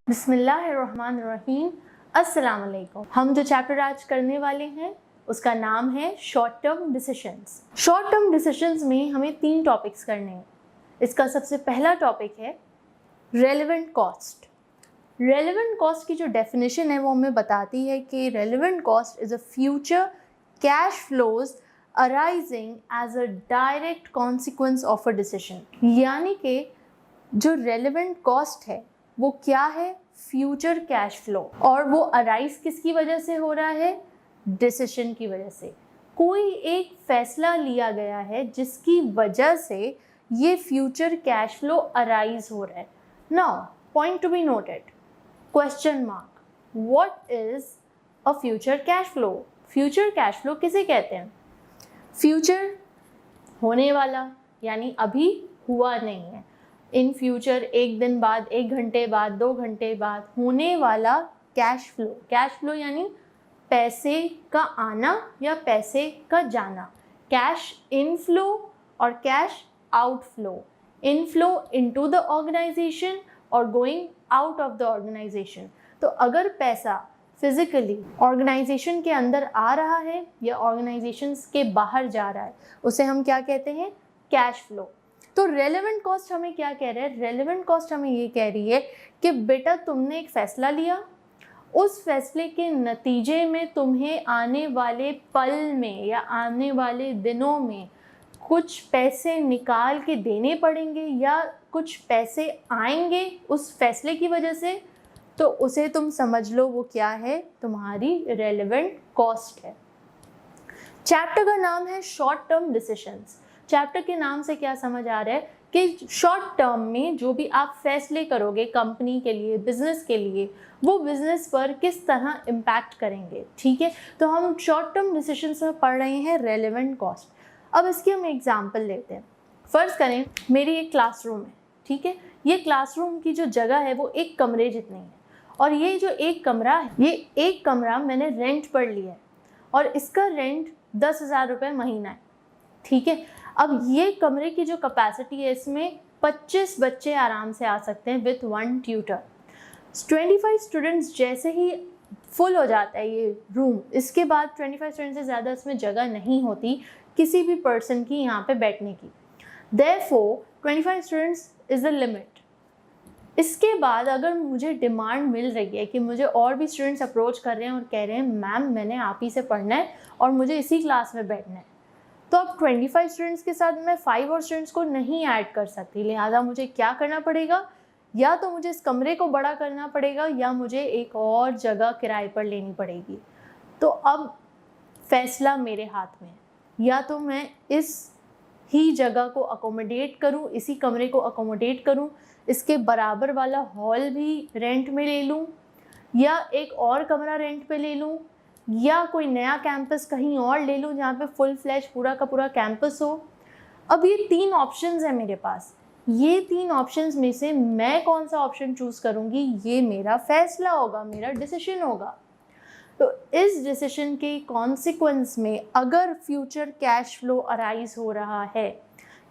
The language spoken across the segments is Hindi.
बिस्मिल्लाहिर्रहमानिर्रहीम। अस्सलाम वालेकुम। हम जो चैप्टर आज करने वाले हैं उसका नाम है short term decisions. Short term decisions में हमें 3 टॉपिक्स करने हैं। इसका सबसे पहला टॉपिक है रेलेवेंट कॉस्ट। रेलेवेंट कॉस्ट की जो डेफिनेशन है वो हमें बताती है कि relevant cost is a future cash flows arising as a direct consequence of a decision. यानी कि जो रेलेवेंट कॉस्ट है वो क्या है? Future cash flow. और वो अराइज किसकी वजह से हो रहा है? डिसीजन की वजह से। कोई एक फैसला लिया गया है जिसकी वजह से ये फ्यूचर कैश फ्लो अराइज हो रहा है। Now point to be noted, question mark, what is a future cash flow? Future cash flow किसे कहते हैं? फ्यूचर होने वाला, यानी अभी हुआ नहीं है, इन फ्यूचर, एक दिन बाद, 1 घंटे बाद, 2 घंटे बाद होने वाला कैश फ्लो। कैश फ्लो यानी पैसे का आना या पैसे का जाना। कैश इनफ्लो और cash outflow. Inflow into the organisation और going out of the organisation. तो अगर पैसा फिजिकली ऑर्गेनाइजेशन के अंदर आ रहा है या ऑर्गेनाइजेशन के बाहर जा रहा है, उसे हम क्या कहते हैं? Cash flow. तो रेलेवेंट कॉस्ट हमें क्या कह रहे हैं? रेलेवेंट कॉस्ट हमें ये कह रही है कि बेटा तुमने एक फ़ैसला लिया, उस फैसले के नतीजे में तुम्हें आने वाले पल में या आने वाले दिनों में कुछ पैसे निकाल के देने पड़ेंगे या कुछ पैसे आएंगे उस फैसले की वजह से, तो उसे तुम समझ लो वो क्या है? तुम्हारी रेलेवेंट कॉस्ट है। चैप्टर का नाम है शॉर्ट टर्म डिसीशंस। चैप्टर के नाम से क्या समझ आ रहा है कि शॉर्ट टर्म में जो भी आप फैसले करोगे कंपनी के लिए, बिजनेस के लिए, वो बिजनेस पर किस तरह इम्पैक्ट करेंगे। ठीक है, तो हम शॉर्ट टर्म डिसीशंस में पढ़ रहे हैं रेलेवेंट कॉस्ट। अब इसकी हम एग्जांपल लेते हैं। फ़र्ज़ करें मेरी एक क्लासरूम है। ठीक है, ये क्लासरूम की जो जगह है वो एक कमरे जितनी है, और ये जो एक कमरा है, ये एक कमरा मैंने रेंट पर लिया है और इसका रेंट 10,000 रुपये महीना है। ठीक है, अब ये कमरे की जो कैपेसिटी है, इसमें 25 बच्चे आराम से आ सकते हैं विथ 1 ट्यूटर। 25 स्टूडेंट्स जैसे ही फुल हो जाता है ये रूम, इसके बाद 25 स्टूडेंट्स से ज़्यादा इसमें जगह नहीं होती किसी भी पर्सन की यहाँ पे बैठने की। Therefore 25 students is the limit. इसके बाद अगर मुझे डिमांड मिल रही है कि मुझे और भी स्टूडेंट्स अप्रोच कर रहे हैं और कह रहे हैं मैम मैंने आप ही से पढ़ना है और मुझे इसी क्लास में बैठना है, तो अब 25 स्टूडेंट्स के साथ मैं 5 और स्टूडेंट्स को नहीं ऐड कर सकती। लिहाजा मुझे क्या करना पड़ेगा? या तो मुझे इस कमरे को बड़ा करना पड़ेगा या मुझे एक और जगह किराए पर लेनी पड़ेगी। तो अब फैसला मेरे हाथ में है, या तो मैं इस ही जगह को अकोमोडेट करूं, इसी कमरे को अकोमोडेट करूं, इसके बराबर वाला हॉल भी रेंट में ले लूं, या एक और कमरा रेंट पे ले लूं, या कोई नया कैंपस कहीं और ले लूं जहाँ पे फुल फ्लैश पूरा का पूरा कैंपस हो। अब ये 3 ऑप्शंस हैं मेरे पास। ये 3 ऑप्शंस में से मैं कौन सा ऑप्शन चूज़ करूँगी, ये मेरा फैसला होगा, मेरा डिसीजन होगा। तो इस डिसीजन के कॉन्सिक्वेंस में अगर फ्यूचर कैश फ्लो अराइज हो रहा है,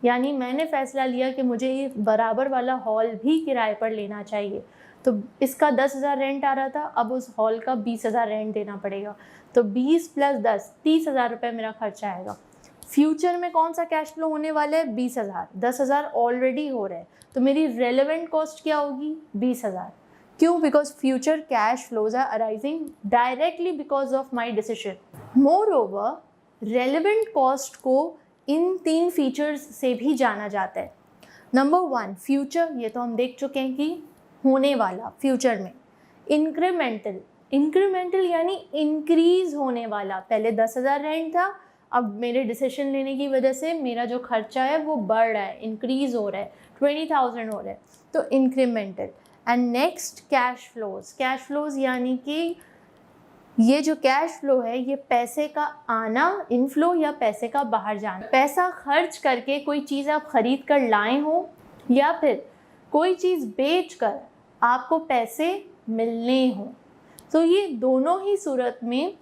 यानी मैंने फ़ैसला लिया कि मुझे ये बराबर वाला हॉल भी किराए पर लेना चाहिए, तो इसका 10,000 रेंट आ रहा था, अब उस हॉल का 20,000 रेंट देना पड़ेगा, तो 20 + 10 30,000 रुपये मेरा खर्चा आएगा। फ्यूचर में कौन सा कैश फ्लो होने वाला है? 20,000। 10,000 ऑलरेडी हो रहे हैं, तो मेरी रेलेवेंट कॉस्ट क्या होगी? 20,000। क्यों? Because future cash flows are arising directly because of my decision. Moreover relevant cost को इन 3 फीचर्स से भी जाना जाता है। नंबर 1 फ्यूचर, ये तो हम देख चुके हैं कि होने वाला फ्यूचर में। इंक्रीमेंटल, इंक्रीमेंटल यानी इंक्रीज होने वाला। पहले 10,000 रेंट था, अब मेरे डिसीजन लेने की वजह से मेरा जो खर्चा है वो बढ़ रहा है, इंक्रीज हो रहा है, 20,000 हो रहा है, तो incremental. And next cash flows. Cash flows यानी कि ये जो कैश फ्लो है ये पैसे का आना, इनफ्लो, या पैसे का बाहर जाना। पैसा खर्च करके कोई चीज़ आप खरीद कर लाए हो या फिर कोई चीज़ बेच कर आपको पैसे मिलने हों, तो ये दोनों ही सूरत में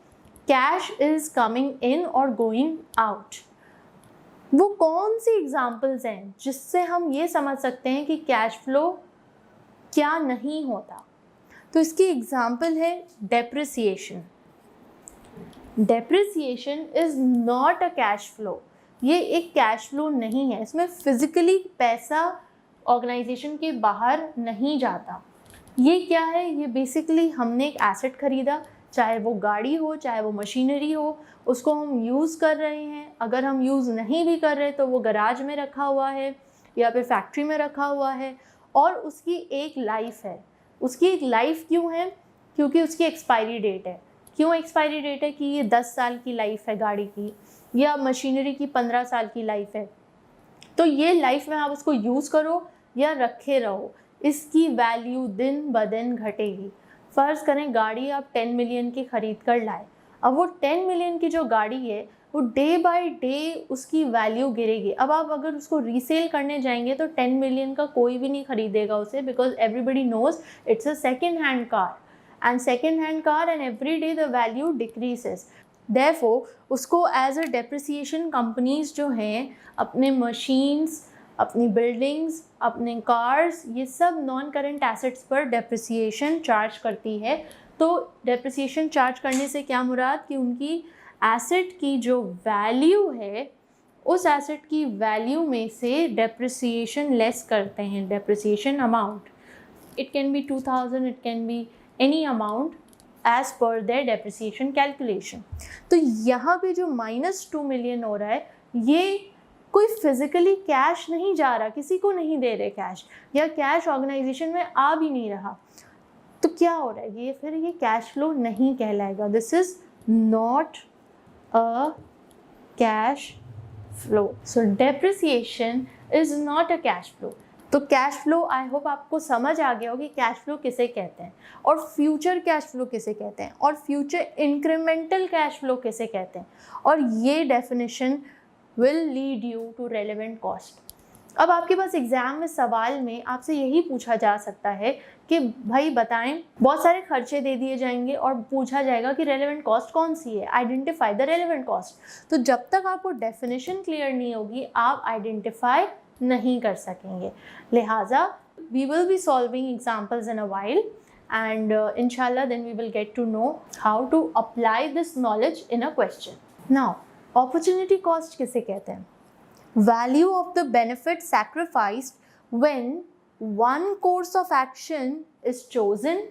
कैश इज़ कमिंग इन और गोइंग आउट। वो कौन सी एग्जाम्पल्स हैं जिससे हम ये समझ सकते हैं कि कैश फ्लो क्या नहीं होता? तो इसकी एग्जाम्पल है depreciation. Depreciation is not a cash flow. ये एक कैश फ्लो नहीं है, इसमें फिजिकली पैसा ऑर्गेनाइजेशन के बाहर नहीं जाता। ये क्या है? ये बेसिकली हमने एक एसेट खरीदा, चाहे वो गाड़ी हो, चाहे वो मशीनरी हो, उसको हम यूज़ कर रहे हैं। अगर हम यूज़ नहीं भी कर रहे तो वो गराज में रखा हुआ है या फिर फैक्ट्री में रखा हुआ है और उसकी एक लाइफ है। उसकी एक लाइफ क्यों है? क्योंकि उसकी एक्सपायरी डेट है। क्यों एक्सपायरी डेट है? कि ये 10 साल की लाइफ है गाड़ी की, या मशीनरी की 15 साल की लाइफ है। तो ये लाइफ में आप उसको यूज़ करो या रखे रहो, इसकी वैल्यू दिन ब दिन घटेगी। फ़र्ज़ करें गाड़ी आप 10 मिलियन की ख़रीद कर लाए, अब वो 10 मिलियन की जो गाड़ी है वो डे बाय डे उसकी वैल्यू गिरेगी। अब आप अगर उसको रीसेल करने जाएंगे तो 10 मिलियन का कोई भी नहीं ख़रीदेगा उसे, because everybody knows it's a second hand car, and second hand car, and every day the value decreases. Therefore उसको as a depreciation companies जो हैं अपने machines, अपनी buildings, अपने cars, ये सब नॉन करेंट एसेट्स पर depreciation चार्ज करती है। तो depreciation चार्ज करने से क्या मुराद कि उनकी एसेट की जो वैल्यू है उस एसेट की वैल्यू में से depreciation लेस करते हैं, depreciation amount. It can be 2000, it can be any amount as per their depreciation calculation. तो यहाँ पे जो -2 मिलियन हो रहा है ये कोई फिजिकली कैश नहीं जा रहा, किसी को नहीं दे रहे कैश, या कैश ऑर्गेनाइजेशन में आ भी नहीं रहा। तो क्या हो रहा है? ये फिर ये कैश फ्लो नहीं कहलाएगा। This is not a cash flow. So depreciation is not a cash flow. तो कैश फ्लो आई होप आपको समझ आ गया हो कि कैश फ्लो किसे कहते हैं और फ्यूचर कैश फ्लो किसे कहते हैं और फ्यूचर इंक्रीमेंटल कैश फ्लो किसे कहते हैं, और ये definition will lead you to relevant cost. अब आपके पास एग्जाम में सवाल में आपसे यही पूछा जा सकता है कि भाई बताएं, बहुत सारे खर्चे दे दिए जाएंगे और पूछा जाएगा कि रेलेवेंट कॉस्ट कौन सी है, आइडेंटिफाई द रेलेवेंट कॉस्ट। तो जब तक आपको डेफिनेशन क्लियर नहीं होगी आप आइडेंटिफाई नहीं कर सकेंगे। लिहाजा we will be solving examples in a while and inshallah then we will get to know how to apply this knowledge in a question. Now opportunity cost किसे कहते हैं? Value of the benefit sacrificed when one course of action is chosen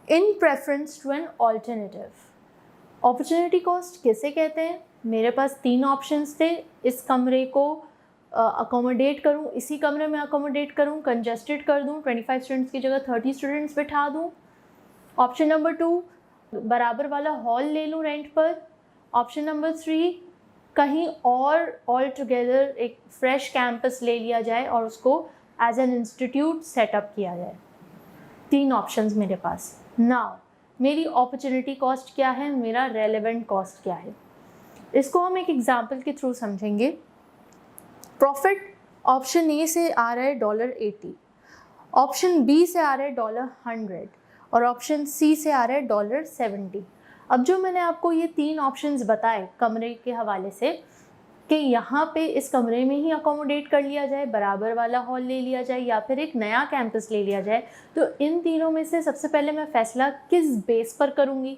in preference to an alternative. Opportunity cost किसे कहते हैं? मेरे पास 3 ऑप्शंस थे, इस कमरे को अकोमोडेट करूँ, इसी कमरे में अकोमोडेट करूँ, कंजस्टेड कर दूँ, 25 स्टूडेंट्स की जगह 30 स्टूडेंट्स बिठा दूँ। ऑप्शन नंबर 2, बराबर वाला हॉल ले लूँ रेंट पर। ऑप्शन नंबर 3, कहीं और ऑल टुगेदर एक फ्रेश कैंपस ले लिया जाए और उसको एज एन इंस्टीट्यूट सेटअप किया जाए। 3 ऑप्शंस मेरे पास। नाउ मेरी अपॉर्चुनिटी कॉस्ट क्या है, मेरा रेलेवेंट कॉस्ट क्या है, इसको हम एक एग्जाम्पल के थ्रू समझेंगे। प्रॉफिट ऑप्शन ए से आ रहा है $80, ऑप्शन बी से आ रहा है $100 और ऑप्शन सी से आ रहा है $70। अब जो मैंने आपको ये 3 ऑप्शंस बताए कमरे के हवाले से कि यहाँ पे इस कमरे में ही अकोमोडेट कर लिया जाए, बराबर वाला हॉल ले लिया जाए या फिर एक नया कैंपस ले लिया जाए, तो इन तीनों में से सबसे पहले मैं फ़ैसला किस बेस पर करूँगी?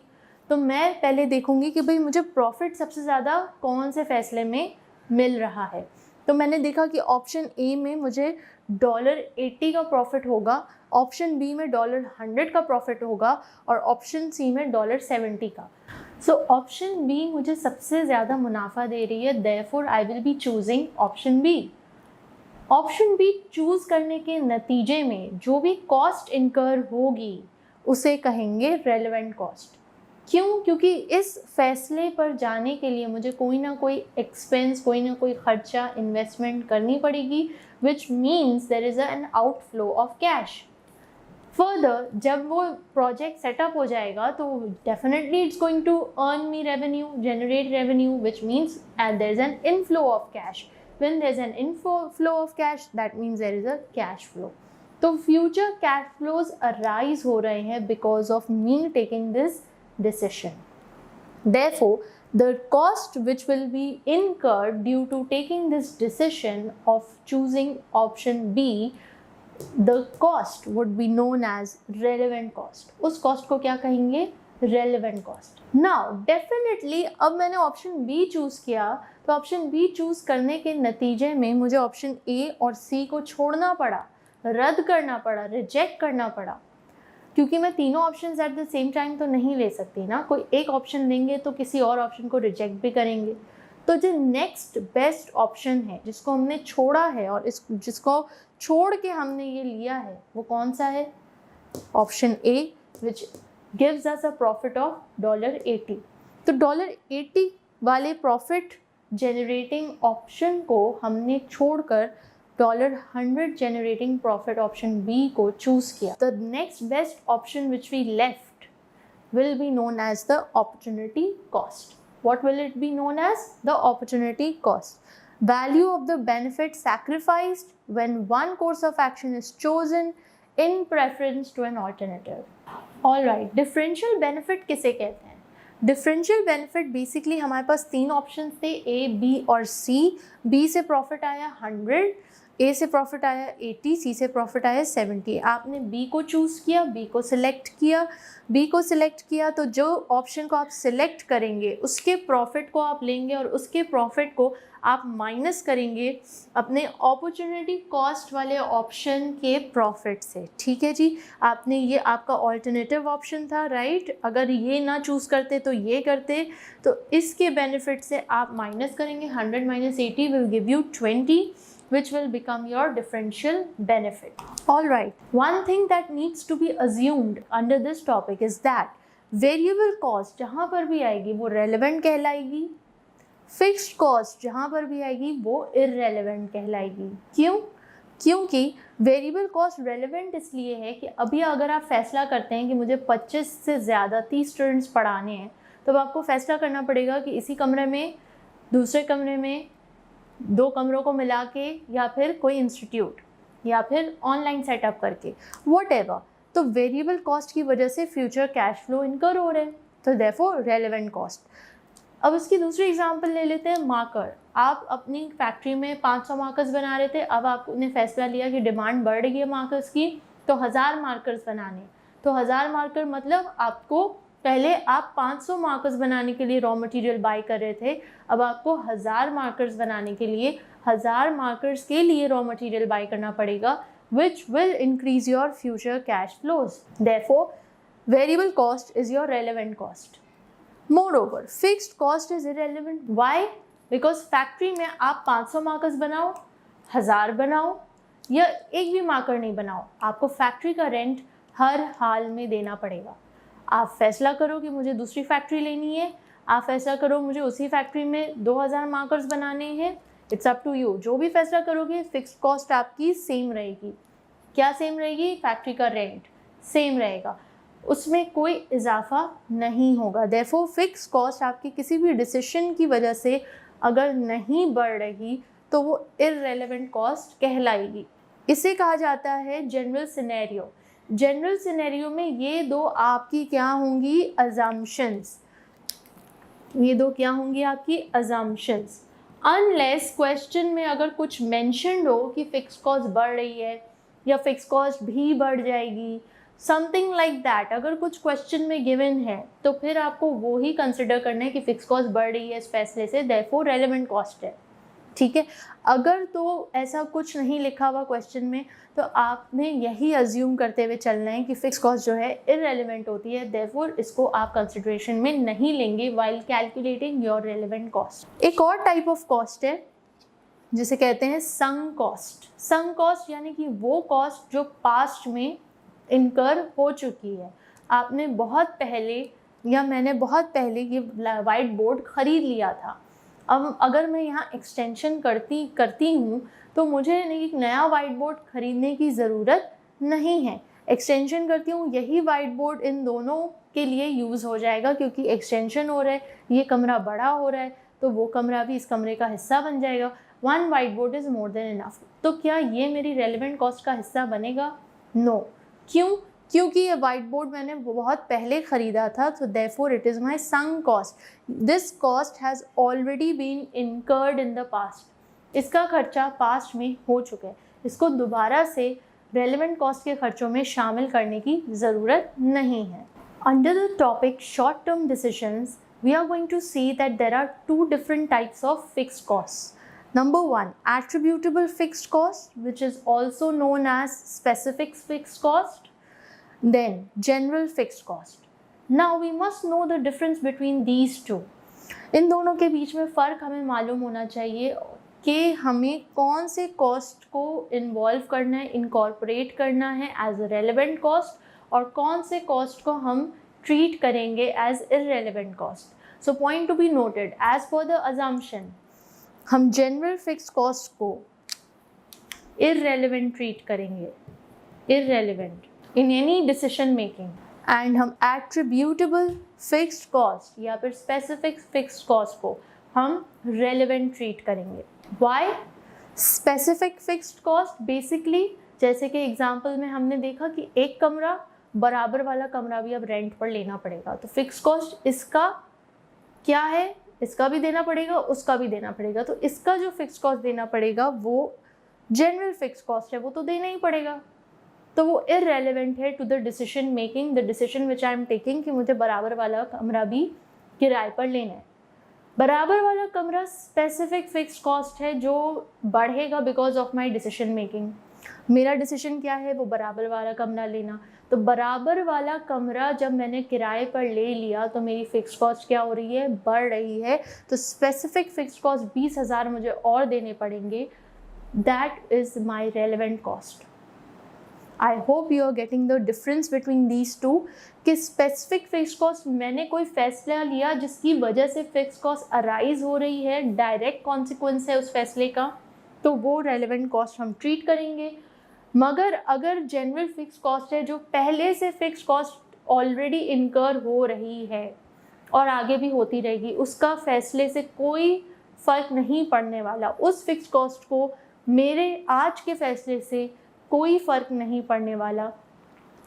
तो मैं पहले देखूँगी कि भाई मुझे प्रॉफिट सबसे ज़्यादा कौन से फ़ैसले में मिल रहा है। तो मैंने देखा कि ऑप्शन ए में मुझे $80 का प्रॉफिट होगा, ऑप्शन बी में $100 का प्रॉफिट होगा और ऑप्शन सी में $70 का। सो ऑप्शन बी मुझे सबसे ज़्यादा मुनाफा दे रही है, therefore I will be choosing option B. Option B choose करने के नतीजे में जो भी कॉस्ट इनकर होगी उसे कहेंगे रेलेवेंट कॉस्ट। क्यों? क्योंकि इस फैसले पर जाने के लिए मुझे कोई ना कोई एक्सपेंस, कोई ना कोई खर्चा, इन्वेस्टमेंट करनी पड़ेगी, which means there is an outflow of cash. Further जब वो प्रोजेक्ट सेटअप हो जाएगा तो definitely it's going to earn me revenue, generate revenue, which means there is an inflow of cash. When there is an inflow of cash that means there is a cash flow. तो फ्यूचर कैश फ्लोज अराइज हो रहे हैं because of me taking this decision. Therefore, The cost which will be incurred due to taking this decision of choosing option B, the cost would be known as relevant cost. उस cost को क्या कहेंगे? relevant cost. Now definitely अब मैंने option B choose किया, तो option B choose करने के नतीजे में मुझे option A और C को छोड़ना पड़ा, रद्द करना पड़ा, रिजेक्ट करना पड़ा, क्योंकि मैं तीनों options at the same time तो नहीं ले सकती ना। कोई एक ऑप्शन लेंगे तो किसी और ऑप्शन को रिजेक्ट भी करेंगे। तो जो नेक्स्ट बेस्ट ऑप्शन है जिसको हमने छोड़ा है और जिसको छोड़ के हमने ये लिया है वो कौन सा है? Option A, which gives us a profit of $80। तो $80 वाले प्रॉफिट जनरेटिंग ऑप्शन को हमने छोड़कर $100 generating profit option B को choose किया। The next best option which we left will be known as the opportunity cost. What will it be known as? The opportunity cost. Value of the benefit sacrificed when one course of action is chosen in preference to an alternative. Alright, differential benefit किसे कहते हैं? डिफरेंशियल बेनिफिट बेसिकली हमारे पास तीन ऑप्शन थे, ए, बी और सी। बी से प्रॉफिट आया 100, ए से प्रॉफिट आया 80, सी से प्रॉफिट आया 70। आपने बी को चूज़ किया, बी को सिलेक्ट किया तो जो ऑप्शन को आप सिलेक्ट करेंगे उसके प्रॉफिट को आप लेंगे और उसके प्रॉफिट को आप माइनस करेंगे अपने अपॉर्चुनिटी कॉस्ट वाले ऑप्शन के प्रॉफिट से। ठीक है जी, आपने ये आपका ऑल्टरनेटिव ऑप्शन था, राइट? अगर ये ना चूज़ करते तो ये करते, तो इसके बेनिफिट से आप माइनस करेंगे। 100 - 80 will give you 20, which will become your differential benefit. All right, one thing that needs to be assumed under this topic is that variable cost जहाँ पर भी आएगी वो relevant कहलाएगी, fixed cost जहाँ पर भी आएगी वो irrelevant कहलाएगी। क्यों? क्योंकि वेरिएबल कॉस्ट रेलिवेंट इसलिए है कि अभी अगर आप फैसला करते हैं कि मुझे 25 से ज़्यादा 30 स्टूडेंट्स पढ़ाने हैं, तो अब आपको फैसला करना पड़ेगा कि इसी कमरे में, दूसरे कमरे में, 2 कमरों को मिला के, या फिर कोई इंस्टीट्यूट, या फिर ऑनलाइन सेटअप करके, व्हाटएवर। तो वेरिएबल कॉस्ट की वजह से फ्यूचर कैश फ्लो इनकर हो रहे हैं, तो देयरफॉर रेलेवेंट कॉस्ट। अब इसकी दूसरी एग्जांपल ले लेते हैं, मार्कर। आप अपनी फैक्ट्री में 500 मार्कर्स बना रहे थे, अब आपने फैसला लिया कि डिमांड बढ़ रही है मार्कर्स की, तो 1000 मार्कर्स बनाने। तो 1000 मार्कर मतलब आपको पहले आप 500 मार्कर्स बनाने के लिए रॉ मटेरियल बाय कर रहे थे, अब आपको 1000 मार्कर्स बनाने के लिए 1000 मार्कर्स के लिए रॉ मटेरियल बाय करना पड़ेगा, which will increase your future cash flows. Therefore, variable cost is your relevant cost. Moreover, fixed cost is irrelevant. Why? Because factory में आप 500 मार्कर्स बनाओ, 1000 बनाओ या एक भी मार्कर नहीं बनाओ, आपको फैक्ट्री का रेंट हर हाल में देना पड़ेगा। आप फैसला करो कि मुझे दूसरी फैक्ट्री लेनी है, आप फैसला करो मुझे उसी फैक्ट्री में 2000 मार्कर्स बनाने हैं, इट्स अप टू यू। जो भी फैसला करोगे फिक्स्ड कॉस्ट आपकी सेम रहेगी। क्या सेम रहेगी? फैक्ट्री का रेंट सेम रहेगा, उसमें कोई इजाफा नहीं होगा। देयरफॉर फिक्स कॉस्ट आपकी किसी भी डिसीजन की वजह से अगर नहीं बढ़ रही तो वो इररेलेवेंट कॉस्ट कहलाएगी। इसे कहा जाता है जनरल सिनेरियो। जनरल सिनेरियो में ये दो आपकी क्या होंगी? अजम्पशंस। ये दो क्या होंगी आपकी? अजम्पशंस। अनलेस क्वेश्चन में अगर कुछ मेंशन्ड हो कि फिक्स कॉस्ट बढ़ रही है या फिक्स कॉस्ट भी बढ़ जाएगी, समथिंग लाइक दैट, अगर कुछ क्वेश्चन में गिवन है तो फिर आपको वो ही कंसिडर करना है कि फिक्स कॉस्ट बढ़ रही है इस फैसले से, देयरफॉर रेलेवेंट कॉस्ट है। ठीक है, अगर तो ऐसा कुछ नहीं लिखा हुआ क्वेश्चन में तो आपने यही अज्यूम करते हुए चलना है कि फिक्स कॉस्ट जो है इररेलेवेंट होती है, देयरफॉर इसको आप कंसिडरेशन में नहीं लेंगे while calculating your relevant cost. एक और टाइप ऑफ कॉस्ट है जिसे कहते हैं संक कॉस्ट। संक कॉस्ट यानी कि वो कॉस्ट जो पास्ट में इनकर हो चुकी है। आपने बहुत पहले या मैंने बहुत पहले ये वाइट बोर्ड ख़रीद लिया था, अब अगर मैं यहाँ एक्सटेंशन करती हूँ तो मुझे एक नया वाइट बोर्ड ख़रीदने की ज़रूरत नहीं है। एक्सटेंशन करती हूँ, यही वाइट बोर्ड इन दोनों के लिए यूज़ हो जाएगा, क्योंकि एक्सटेंशन हो रहा है, ये कमरा बड़ा हो रहा है तो वो कमरा भी इस कमरे का हिस्सा बन जाएगा। 1 white board is more than enough. तो क्या ये मेरी रेलेवेंट कॉस्ट का हिस्सा बनेगा? नो। क्यों? क्योंकि ये वाइट बोर्ड मैंने बहुत पहले ख़रीदा था, तो therefore it is my sunk cost. This cost has already been incurred in the past. इसका खर्चा पास्ट में हो चुका है, इसको दोबारा से रेलिवेंट कॉस्ट के खर्चों में शामिल करने की ज़रूरत नहीं है. Under the topic short term decisions, we are going to see that there are two different types of fixed costs. Number one, attributable fixed cost, which is also known as specific fixed cost. Then general fixed cost. Now we must know the difference between these two. इन दोनों के बीच में फ़र्क हमें मालूम होना चाहिए कि हमें कौन से कॉस्ट को इन्वॉल्व करना है, इनकॉर्पोरेट करना है एज अ रेलिवेंट कॉस्ट, और कौन से कॉस्ट को हम ट्रीट करेंगे as irrelevant cost. So point to be noted, as per the assumption हम जनरल फिक्स कॉस्ट को इररेलेवेंट ट्रीट करेंगे, irrelevant in any decision making. And हम एट्रीब्यूटेबल फिक्स्ड कॉस्ट या फिर स्पेसिफिक फिक्स्ड कॉस्ट को हम रेलेवेंट ट्रीट करेंगे. Why specific fixed cost? Basically जैसे कि एग्जांपल में हमने देखा कि एक कमरा, बराबर वाला कमरा भी अब रेंट पर लेना पड़ेगा, तो फिक्स कॉस्ट इसका क्या है, इसका भी देना पड़ेगा, उसका भी देना पड़ेगा. तो इसका जो फिक्स कॉस्ट देना पड़ेगा वो जनरल फिक्स कॉस्ट है, वो तो देना ही पड़ेगा. तो वो इररेलेवेंट है to the decision making, the decision which I am taking कि मुझे बराबर वाला कमरा भी किराए पर लेना है. बराबर वाला कमरा स्पेसिफिक फिक्स कॉस्ट है जो बढ़ेगा because of my decision making. मेरा डिसीजन क्या है, वो बराबर वाला कमरा लेना. तो बराबर वाला कमरा जब मैंने किराए पर ले लिया तो मेरी फिक्स कॉस्ट क्या हो रही है, बढ़ रही है. तो स्पेसिफिक फिक्स कॉस्ट 20,000 मुझे और देने पड़ेंगे. That is my relevant cost. I hope you are getting the difference between these two. कि स्पेसिफिक फिक्स कॉस्ट मैंने कोई फैसला लिया जिसकी वजह से फिक्स कॉस्ट अराइज हो रही है, डायरेक्ट कॉन्सिक्वेंस है उस फैसले का, तो वो रेलिवेंट कॉस्ट हम ट्रीट करेंगे. मगर अगर जनरल फिक्स कॉस्ट है जो पहले से फिक्स कॉस्ट ऑलरेडी इनकर हो रही है और आगे भी होती रहेगी, उसका फैसले से कोई फ़र्क नहीं पड़ने वाला, उस फिक्स कॉस्ट को मेरे आज के फैसले से कोई फ़र्क नहीं पड़ने वाला,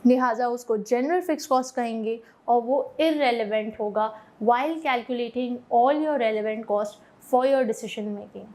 लिहाजा उसको जनरल फिक्स कॉस्ट कहेंगे और वो इररेलेवेंट होगा while calculating all your relevant cost for your decision making.